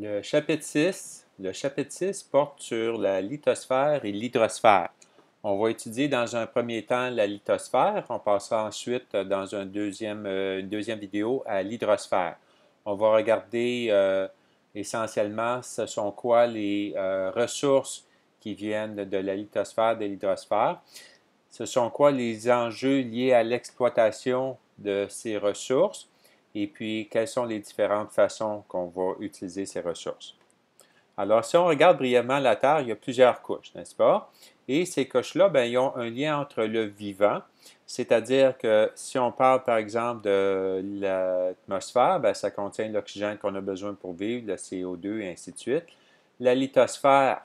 Le chapitre 6 porte sur la lithosphère et l'hydrosphère. On va étudier dans un premier temps la lithosphère, on passera ensuite dans une deuxième vidéo à l'hydrosphère. On va regarder essentiellement ce sont quoi les ressources qui viennent de la lithosphère, de l'hydrosphère. Ce sont quoi les enjeux liés à l'exploitation de ces ressources et puis quelles sont les différentes façons qu'on va utiliser ces ressources. Alors, si on regarde brièvement la Terre, il y a plusieurs couches, n'est-ce pas? Et ces couches-là, bien, ils ont un lien entre le vivant, c'est-à-dire que si on parle, par exemple, de l'atmosphère, bien, ça contient l'oxygène qu'on a besoin pour vivre, le CO2 et ainsi de suite. La lithosphère,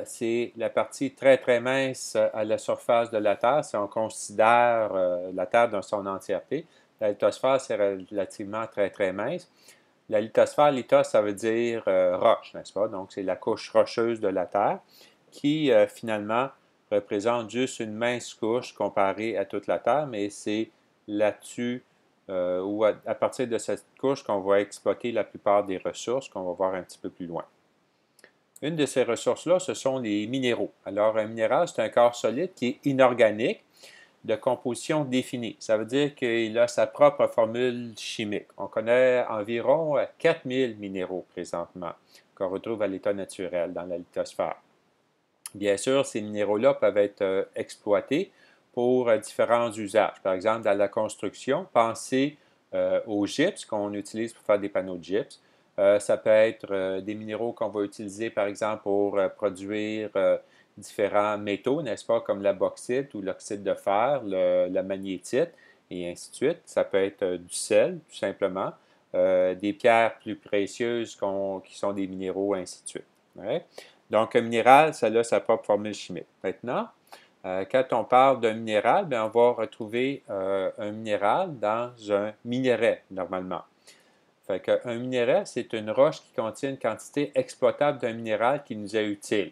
c'est la partie très, très mince à la surface de la Terre, si on considère la Terre dans son entièreté. La lithosphère, c'est relativement très, très mince. La lithosphère, lithos, ça veut dire roche, n'est-ce pas? Donc, c'est la couche rocheuse de la Terre qui, finalement, représente juste une mince couche comparée à toute la Terre, mais c'est là-dessus ou à partir de cette couche qu'on va exploiter la plupart des ressources qu'on va voir un petit peu plus loin. Une de ces ressources-là, ce sont les minéraux. Alors, un minéral, c'est un corps solide qui est inorganique, de composition définie. Ça veut dire qu'il a sa propre formule chimique. On connaît environ 4000 minéraux présentement qu'on retrouve à l'état naturel dans la lithosphère. Bien sûr, ces minéraux-là peuvent être exploités pour différents usages. Par exemple, dans la construction, pensez au gypse qu'on utilise pour faire des panneaux de gypse. Ça peut être des minéraux qu'on va utiliser, par exemple, pour produire différents métaux, n'est-ce pas, comme la bauxite ou l'oxyde de fer, la magnétite, et ainsi de suite. Ça peut être du sel, tout simplement, des pierres plus précieuses qui sont des minéraux, ainsi de suite. Ouais. Donc, un minéral, ça a sa propre formule chimique. Maintenant, quand on parle d'un minéral, bien, on va retrouver un minéral dans un minerai, normalement. Fait qu'un minerai, c'est une roche qui contient une quantité exploitable d'un minéral qui nous est utile.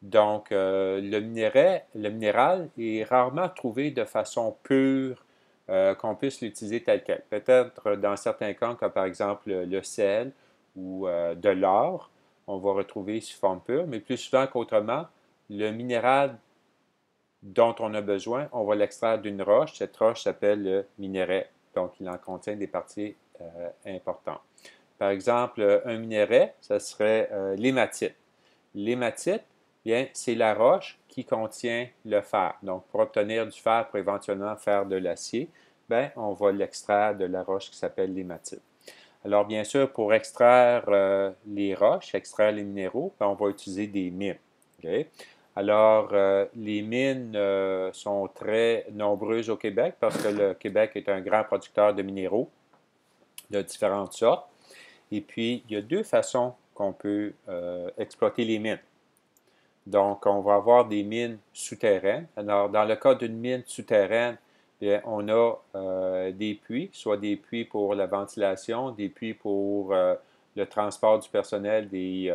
Donc, le minéral est rarement trouvé de façon pure, qu'on puisse l'utiliser tel quel. Peut-être dans certains cas, comme par exemple le sel ou de l'or, on va retrouver sous forme pure, mais plus souvent qu'autrement, le minéral dont on a besoin, on va l'extraire d'une roche. Cette roche s'appelle le minerai, donc il en contient des parties importantes. Par exemple, un minerai, ce serait l'hématite. L'hématite, bien, c'est la roche qui contient le fer. Donc, pour obtenir du fer pour éventuellement faire de l'acier, bien, on va l'extraire de la roche qui s'appelle l'hématite. Alors, bien sûr, pour extraire les roches, extraire les minéraux, bien, on va utiliser des mines. Okay? Alors, les mines sont très nombreuses au Québec parce que le Québec est un grand producteur de minéraux de différentes sortes. Et puis, il y a deux façons qu'on peut exploiter les mines. Donc, on va avoir des mines souterraines. Alors, dans le cas d'une mine souterraine, bien, on a des puits, soit des puits pour la ventilation, des puits pour le transport du personnel des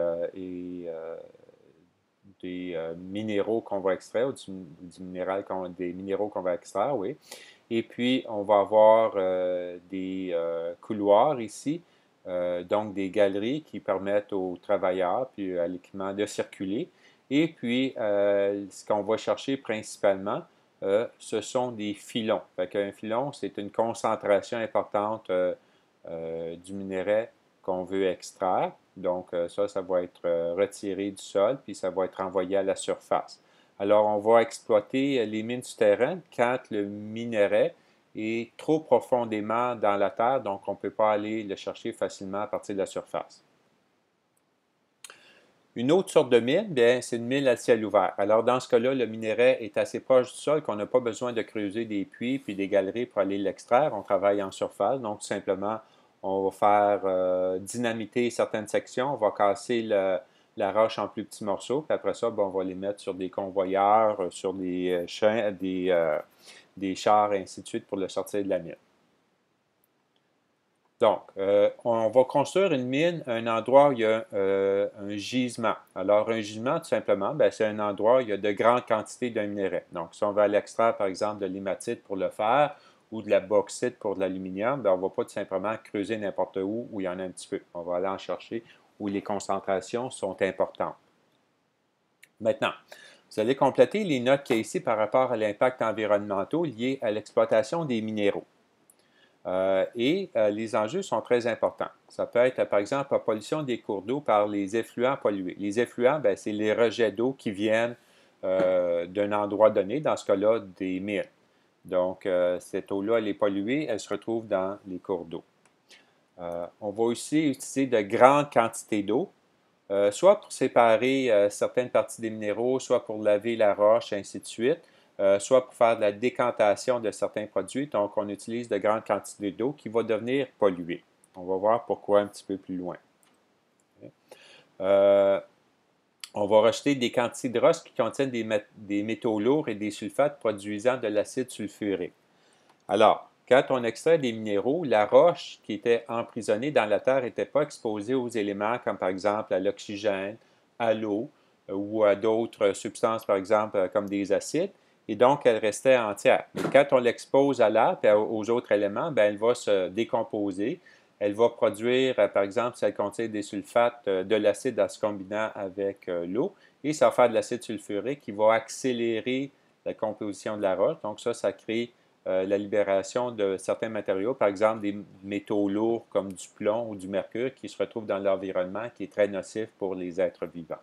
minéraux qu'on va extraire, ou des minéraux qu'on va extraire, oui. Et puis, on va avoir des couloirs ici, donc des galeries qui permettent aux travailleurs puis à l'équipement de circuler. Et puis, ce qu'on va chercher principalement, ce sont des filons. Fait qu'un filon, c'est une concentration importante du minerai qu'on veut extraire. Donc, ça va être retiré du sol, puis ça va être envoyé à la surface. Alors, on va exploiter les mines souterraines quand le minerai est trop profondément dans la terre, donc on ne peut pas aller le chercher facilement à partir de la surface. Une autre sorte de mine, bien, c'est une mine à ciel ouvert. Alors, dans ce cas-là, le minerai est assez proche du sol qu'on n'a pas besoin de creuser des puits puis des galeries pour aller l'extraire. On travaille en surface, donc tout simplement, on va faire dynamiter certaines sections, on va casser la roche en plus petits morceaux, puis après ça, bien, on va les mettre sur des convoyeurs, sur des chars, et ainsi de suite, pour le sortir de la mine. Donc, on va construire une mine à un endroit où il y a un gisement. Alors, un gisement, tout simplement, bien, c'est un endroit où il y a de grandes quantités d'un minerai. Donc, si on veut aller extraire, par exemple, de l'hématite pour le fer ou de la bauxite pour de l'aluminium, bien, on ne va pas tout simplement creuser n'importe où il y en a un petit peu. On va aller en chercher où les concentrations sont importantes. Maintenant, vous allez compléter les notes qu'il y a ici par rapport à l'impact environnemental lié à l'exploitation des minéraux. Les enjeux sont très importants. Ça peut être, par exemple, la pollution des cours d'eau par les effluents pollués. Les effluents, c'est les rejets d'eau qui viennent d'un endroit donné, dans ce cas-là, des mines. Donc, cette eau-là, elle est polluée, elle se retrouve dans les cours d'eau. On va aussi utiliser de grandes quantités d'eau, soit pour séparer certaines parties des minéraux, soit pour laver la roche, ainsi de suite, soit pour faire de la décantation de certains produits. Donc, on utilise de grandes quantités d'eau qui va devenir polluée. On va voir pourquoi un petit peu plus loin. On va rejeter des quantités de roche qui contiennent des métaux lourds et des sulfates produisant de l'acide sulfurique. Alors, quand on extrait des minéraux, la roche qui était emprisonnée dans la terre n'était pas exposée aux éléments comme par exemple à l'oxygène, à l'eau ou à d'autres substances, par exemple comme des acides, et donc elle restait entière. Mais quand on l'expose à l'air et aux autres éléments, elle va se décomposer. Elle va produire, par exemple, si elle contient des sulfates, de l'acide en se combinant avec l'eau, et ça va faire de l'acide sulfurique qui va accélérer la composition de la roche. Donc ça crée la libération de certains matériaux, par exemple des métaux lourds comme du plomb ou du mercure qui se retrouvent dans l'environnement, qui est très nocif pour les êtres vivants.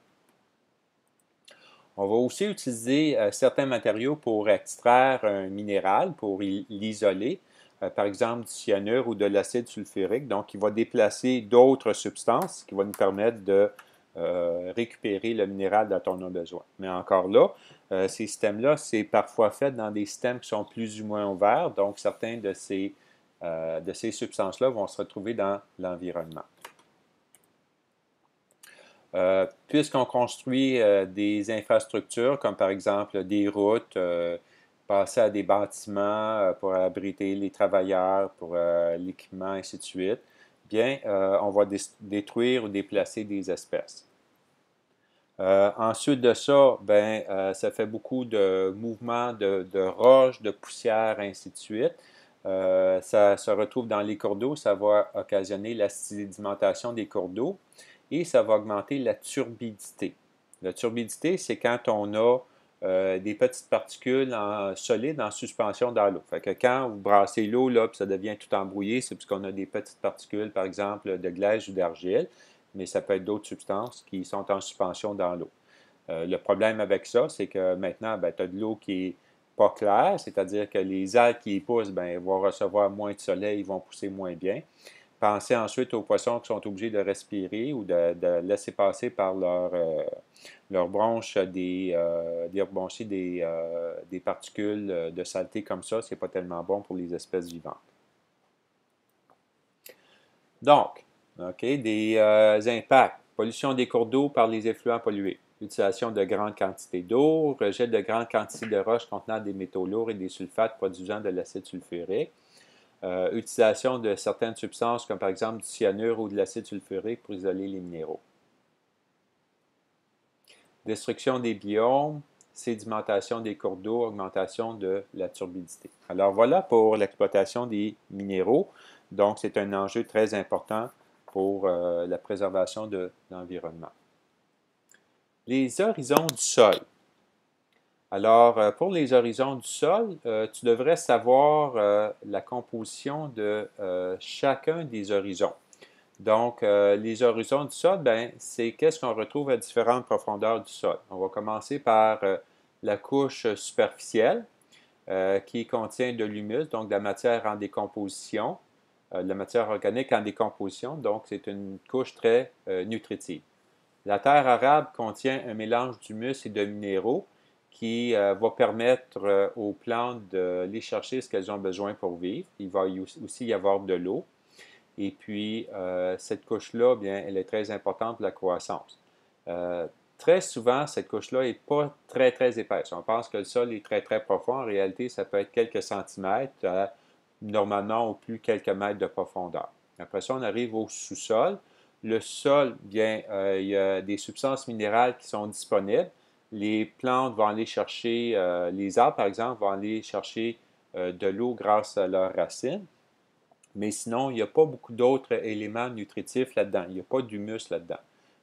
On va aussi utiliser certains matériaux pour extraire un minéral, pour l'isoler, par exemple du cyanure ou de l'acide sulfurique, donc il va déplacer d'autres substances qui vont nous permettre de récupérer le minéral dont on a besoin. Mais encore là, ces systèmes-là, c'est parfois fait dans des systèmes qui sont plus ou moins ouverts, donc certains de ces substances-là vont se retrouver dans l'environnement. Puisqu'on construit des infrastructures, comme par exemple des routes, passer à des bâtiments pour abriter les travailleurs, pour l'équipement, ainsi de suite, bien, on va détruire ou déplacer des espèces. Ensuite de ça, ça fait beaucoup de mouvements de roches, de poussière, ainsi de suite. Ça se retrouve dans les cours d'eau, ça va occasionner la sédimentation des cours d'eau et ça va augmenter la turbidité. La turbidité, c'est quand on a des petites particules solides en suspension dans l'eau. Fait que quand vous brassez l'eau, là, puis ça devient tout embrouillé, c'est parce qu'on a des petites particules, par exemple, de glaise ou d'argile, mais ça peut être d'autres substances qui sont en suspension dans l'eau. Le problème avec ça, c'est que maintenant, tu as de l'eau qui n'est pas claire, c'est-à-dire que les algues qui y poussent, vont recevoir moins de soleil, ils vont pousser moins bien. Pensez ensuite aux poissons qui sont obligés de respirer ou de laisser passer par leurs bronches des particules de saleté comme ça. Ce n'est pas tellement bon pour les espèces vivantes. Donc, des impacts. Pollution des cours d'eau par les effluents pollués. Utilisation de grandes quantités d'eau. Rejet de grandes quantités de roches contenant des métaux lourds et des sulfates produisant de l'acide sulfurique. Utilisation de certaines substances comme par exemple du cyanure ou de l'acide sulfurique pour isoler les minéraux. Destruction des biomes, sédimentation des cours d'eau, augmentation de la turbidité. Alors voilà pour l'exploitation des minéraux. Donc c'est un enjeu très important pour la préservation de l'environnement. Les horizons du sol. Alors, pour les horizons du sol, tu devrais savoir la composition de chacun des horizons. Donc, les horizons du sol, c'est qu'est-ce qu'on retrouve à différentes profondeurs du sol. On va commencer par la couche superficielle qui contient de l'humus, donc de la matière en décomposition, de la matière organique en décomposition, donc c'est une couche très nutritive. La terre arable contient un mélange d'humus et de minéraux qui va permettre aux plantes d'aller chercher ce qu'elles ont besoin pour vivre. Il va aussi y avoir de l'eau. Et puis, cette couche-là, elle est très importante pour la croissance. Très souvent, cette couche-là n'est pas très, très épaisse. On pense que le sol est très, très profond. En réalité, ça peut être quelques centimètres, normalement au plus quelques mètres de profondeur. Après ça, on arrive au sous-sol. Le sol, il y a des substances minérales qui sont disponibles. Les plantes vont aller chercher, les arbres par exemple, vont aller chercher de l'eau grâce à leurs racines. Mais sinon, il n'y a pas beaucoup d'autres éléments nutritifs là-dedans. Il n'y a pas d'humus là-dedans.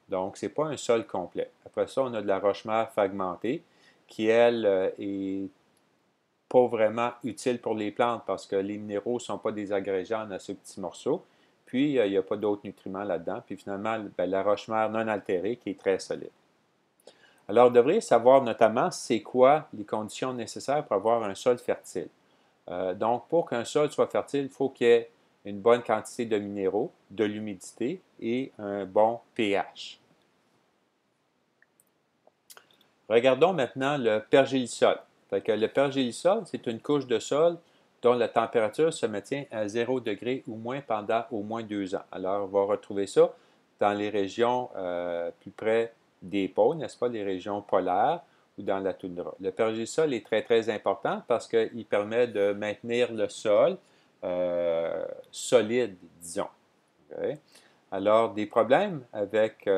Donc, ce n'est pas un sol complet. Après ça, on a de la roche-mère fragmentée qui, elle, est pas vraiment utile pour les plantes parce que les minéraux ne sont pas des agrégants dans ce petit morceau. Puis, il n'y a pas d'autres nutriments là-dedans. Puis, finalement, ben, la roche-mère non altérée qui est très solide. Alors, vous devriez savoir notamment c'est quoi les conditions nécessaires pour avoir un sol fertile. Donc, pour qu'un sol soit fertile, il faut qu'il y ait une bonne quantité de minéraux, de l'humidité et un bon pH. Regardons maintenant le pergélisol. Le pergélisol, c'est une couche de sol dont la température se maintient à 0 degré ou moins pendant au moins 2 ans. Alors, on va retrouver ça dans les régions plus près des pôles, n'est-ce pas, les régions polaires ou dans la toundra. Le pergélisol est très, très important parce qu'il permet de maintenir le sol solide, disons. Okay? Alors, des problèmes avec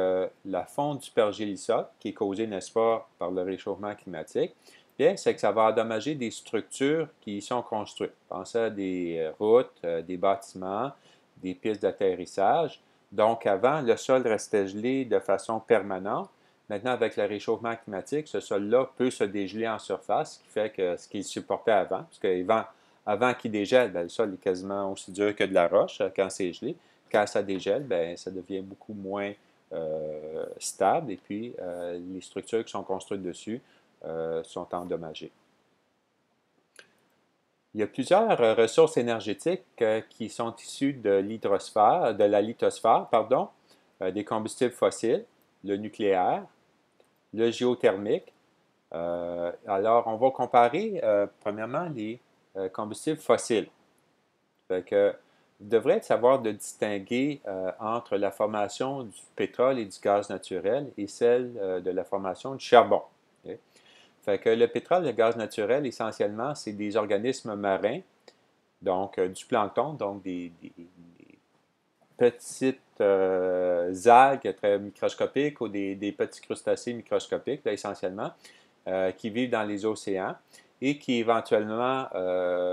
la fonte du pergélisol, qui est causée, n'est-ce pas, par le réchauffement climatique, bien, c'est que ça va endommager des structures qui y sont construites. Pensez à des routes, des bâtiments, des pistes d'atterrissage. Donc, avant, le sol restait gelé de façon permanente. Maintenant, avec le réchauffement climatique, ce sol-là peut se dégeler en surface, ce qui fait que ce qu'il supportait avant, parce qu'avant qu'il dégèle, bien, le sol est quasiment aussi dur que de la roche quand c'est gelé. Quand ça dégèle, bien, ça devient beaucoup moins stable et puis les structures qui sont construites dessus sont endommagées. Il y a plusieurs ressources énergétiques qui sont issues de l'hydrosphère, de la lithosphère, pardon, des combustibles fossiles, le nucléaire, le géothermique. Alors, on va comparer premièrement les combustibles fossiles. Fait que, vous devrez savoir de distinguer entre la formation du pétrole et du gaz naturel et celle de la formation du charbon. Okay? Fait que le pétrole et le gaz naturel, essentiellement, c'est des organismes marins, donc du plancton, donc des petites algues très microscopiques ou des petits crustacés microscopiques, là, essentiellement, qui vivent dans les océans et qui éventuellement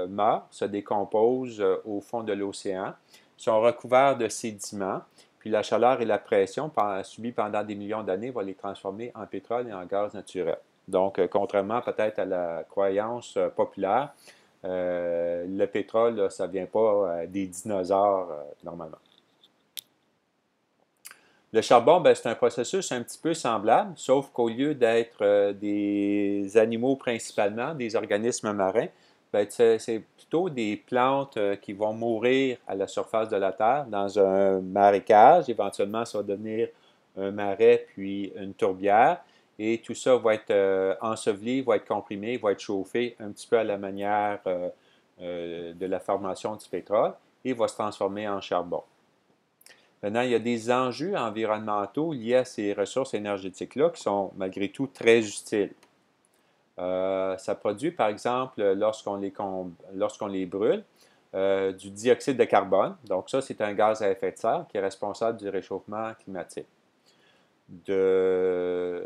meurent, se décomposent au fond de l'océan, sont recouverts de sédiments, puis la chaleur et la pression subie pendant des millions d'années va les transformer en pétrole et en gaz naturel. Donc, contrairement peut-être à la croyance populaire, le pétrole, là, ça ne vient pas des dinosaures normalement. Le charbon, ben, c'est un processus un petit peu semblable, sauf qu'au lieu d'être des animaux principalement, des organismes marins, ben, c'est plutôt des plantes qui vont mourir à la surface de la Terre dans un marécage. Éventuellement, ça va devenir un marais puis une tourbière. Et tout ça va être enseveli, va être comprimé, va être chauffé un petit peu à la manière de la formation du pétrole et va se transformer en charbon. Maintenant, il y a des enjeux environnementaux liés à ces ressources énergétiques-là qui sont malgré tout très utiles. Ça produit, par exemple, lorsqu'on les brûle, du dioxyde de carbone. Donc ça, c'est un gaz à effet de serre qui est responsable du réchauffement climatique. Du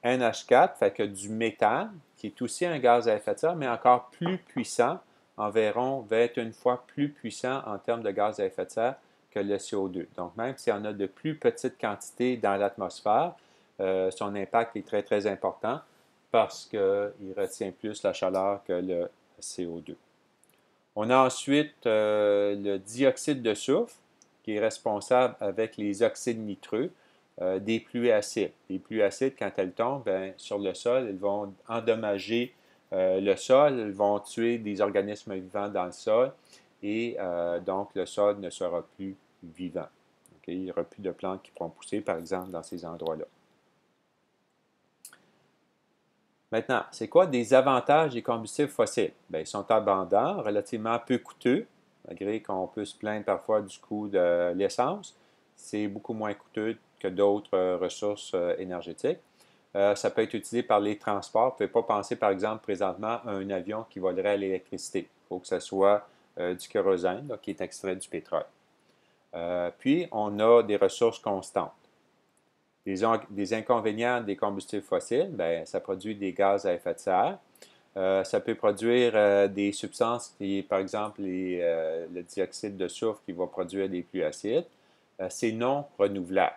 NH4, fait que du méthane, qui est aussi un gaz à effet de serre, mais encore plus puissant, environ 21 fois plus puissant en termes de gaz à effet de serre que le CO2. Donc, même s'il y en a de plus petites quantités dans l'atmosphère, son impact est très, très important parce qu'il retient plus la chaleur que le CO2. On a ensuite le dioxyde de soufre, qui est responsable avec les oxydes nitreux des pluies acides. Les pluies acides, quand elles tombent bien, sur le sol, elles vont endommager le sol, elles vont tuer des organismes vivants dans le sol et donc le sol ne sera plus vivant. Okay? Il n'y aura plus de plantes qui pourront pousser, par exemple, dans ces endroits-là. Maintenant, c'est quoi des avantages des combustibles fossiles? Bien, ils sont abondants, relativement peu coûteux, malgré qu'on peut se plaindre parfois du coût de l'essence. C'est beaucoup moins coûteux que d'autres ressources énergétiques. Ça peut être utilisé par les transports. Vous ne pouvez pas penser, par exemple, présentement à un avion qui volerait à l'électricité. Il faut que ce soit du kérosène, là, qui est extrait du pétrole. Puis, on a des ressources constantes. Des inconvénients des combustibles fossiles, bien, ça produit des gaz à effet de serre. Ça peut produire des substances qui, par exemple, le dioxyde de soufre qui va produire des pluies acides. C'est non renouvelable.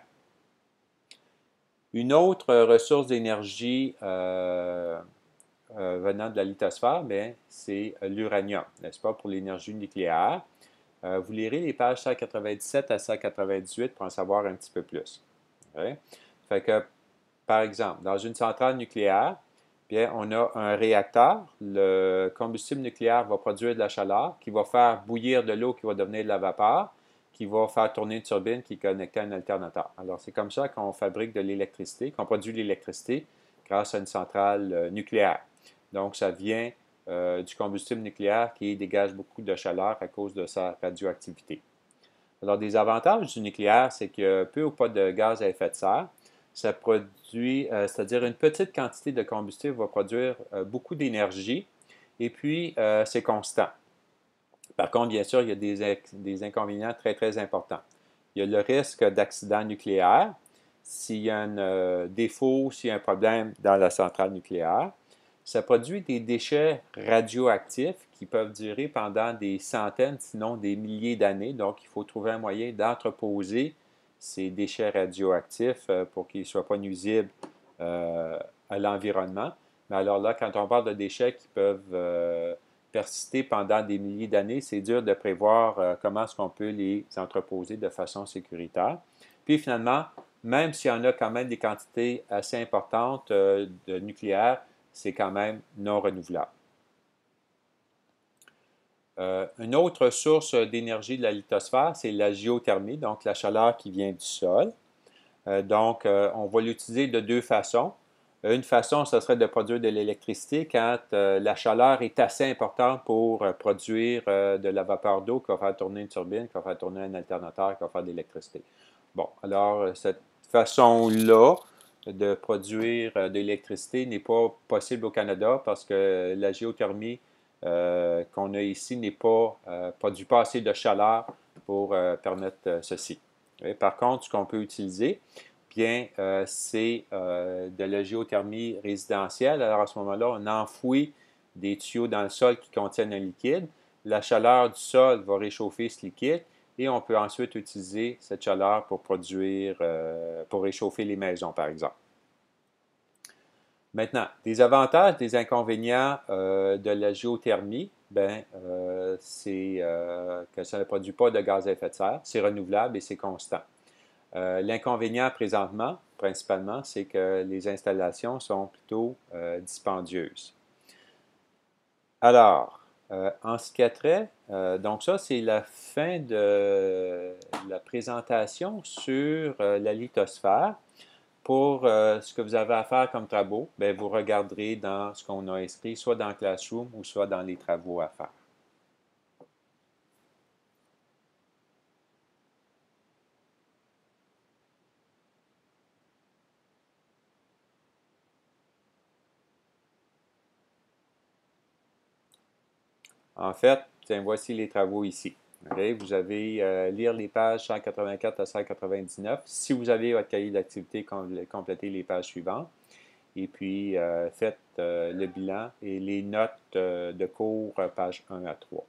Une autre ressource d'énergie venant de la lithosphère, c'est l'uranium, n'est-ce pas, pour l'énergie nucléaire. Vous lirez les pages 197 à 198 pour en savoir un petit peu plus. Okay? Fait que, par exemple, dans une centrale nucléaire, bien, on a un réacteur. Le combustible nucléaire va produire de la chaleur qui va faire bouillir de l'eau qui va devenir de la vapeur, qui va faire tourner une turbine qui est connectée à un alternateur. Alors, c'est comme ça qu'on fabrique de l'électricité, qu'on produit de l'électricité grâce à une centrale nucléaire. Donc, ça vient du combustible nucléaire qui dégage beaucoup de chaleur à cause de sa radioactivité. Alors, des avantages du nucléaire, c'est qu'il y a peu ou pas de gaz à effet de serre. Ça produit, c'est-à-dire une petite quantité de combustible va produire beaucoup d'énergie et puis c'est constant. Par contre, bien sûr, il y a des inconvénients très, très importants. Il y a le risque d'accident nucléaire s'il y a un défaut, s'il y a un problème dans la centrale nucléaire. Ça produit des déchets radioactifs qui peuvent durer pendant des centaines, sinon des milliers d'années. Donc, il faut trouver un moyen d'entreposer ces déchets radioactifs pour qu'ils ne soient pas nuisibles à l'environnement. Mais alors là, quand on parle de déchets qui peuvent persister pendant des milliers d'années, c'est dur de prévoir comment est-ce qu'on peut les entreposer de façon sécuritaire. Puis finalement, même s'il y en a quand même des quantités assez importantes de nucléaire, c'est quand même non renouvelable. Une autre source d'énergie de la lithosphère, c'est la géothermie, donc la chaleur qui vient du sol. On va l'utiliser de deux façons. Une façon, ce serait de produire de l'électricité quand la chaleur est assez importante pour produire de la vapeur d'eau qui va faire tourner une turbine, qui va faire tourner un alternateur, qui va faire de l'électricité. Bon, alors cette façon-là de produire de l'électricité n'est pas possible au Canada parce que la géothermie qu'on a ici n'est pas produit pas assez de chaleur pour permettre ceci. Et par contre, ce qu'on peut utiliser, bien, c'est de la géothermie résidentielle. Alors à ce moment-là, on enfouit des tuyaux dans le sol qui contiennent un liquide. La chaleur du sol va réchauffer ce liquide et on peut ensuite utiliser cette chaleur pour produire, pour réchauffer les maisons, par exemple. Maintenant, des avantages, des inconvénients de la géothermie, c'est que ça ne produit pas de gaz à effet de serre, c'est renouvelable et c'est constant. L'inconvénient présentement, principalement, c'est que les installations sont plutôt dispendieuses. Alors, en ce qui a trait, donc ça, c'est la fin de la présentation sur la lithosphère. Pour ce que vous avez à faire comme travaux, bien, vous regarderez dans ce qu'on a inscrit, soit dans Classroom ou soit dans les travaux à faire. En fait, tiens, voici les travaux ici. Okay? Vous avez lire les pages 184 à 199. Si vous avez votre cahier d'activité, complétez les pages suivantes. Et puis, faites le bilan et les notes de cours, pages 1 à 3.